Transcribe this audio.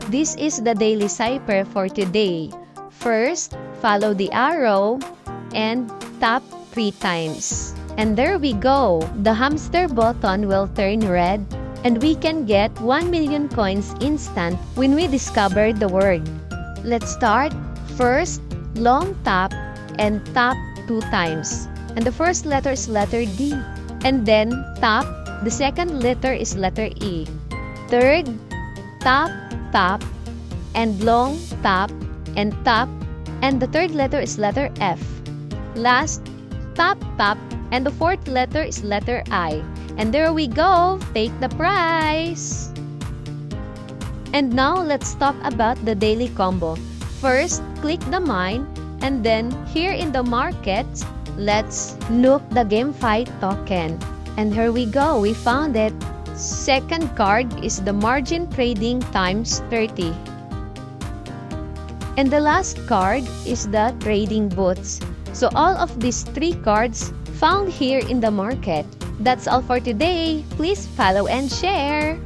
This is the Daily Cipher for today. First, follow the arrow and tap 3 times. And there we go. The hamster button will turn red and we can get 1 million coins instant when we discover the word. Let's start. First, long tap and tap 2 times. And the first letter is letter D. And then tap. The second letter is letter E. Third, tap, tap, and long tap, and tap, and the third letter is letter F. Last, tap, tap, and the fourth letter is letter I. And there we go, take the prize! And now, let's talk about the daily combo. First, click the mine, and then here in the market, let's look the GameFi token. And here we go, we found it. Second card is the margin trading times 30. And the last card is the trading boots. So all of these 3 cards found here in the market. That's all for today. Please follow and share.